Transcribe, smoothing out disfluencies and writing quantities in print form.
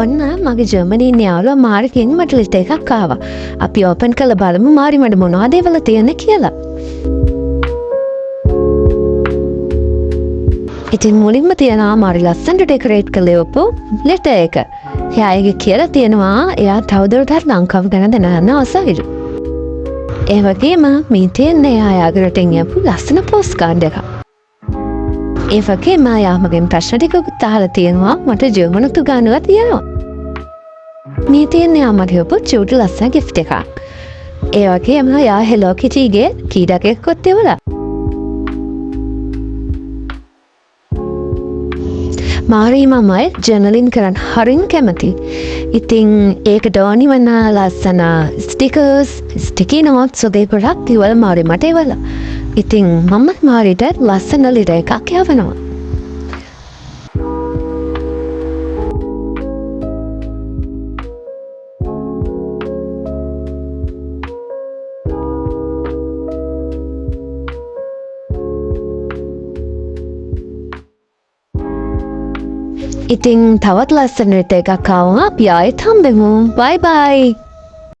ඔන්න මගේ ජර්මනි යාළුවා මාර්ගෙන් මට ලිස්ට් එකක් ආවා. අපි ඕපන් කරලා බලමු මාරි මට මොනවද ඒවල තියෙන්නේ කියලා. ඉතින් මුලින්ම තියෙනවා මාරි ලස්සනට ඩෙකොරේට් කරලා යවපු ලෙටර් එක. එයාගේ කියලා තියෙනවා එයා තවදුරටත් ලංකාව ගැන දැනගන්න ආසයිලු. ඒ වගේම මේ තියෙන්නේ එයාගේ රටෙන් යපු ලස්සන පෝස්ට් කාඩ් එකක්. ඒ වගේම එයා මගෙන් ප්‍රශ්න ටිකකුත් අහලා තියෙනවා මට ජර්මන් උගන්වලා තියෙනවා. මේ තියෙන්නේ එයා මට යපු චූටි ලස්සන gift එකක්. ඒ වගේම එයා Hello Kitty ගේ කීඩක් එකකුත් එවලා. මාරි මමයි ජර්නලින් කරන්න හරින් කැමති. ඉතින් ඒක ඩෝනි වන්න ලස්සන ස්ටිකර්ස් ස්ටිකි නෝට්ස් වගේ ගොඩක් ඉවල මාරි මට එවලා. ඉතින් මමත් මාරිට ලස්සන ලිර එකක් යවනවා. ඉතින් තවත් ලස්සන ලිර එකක් ආවම අපි ආයෙත් හම්බෙමු. බයි බයි.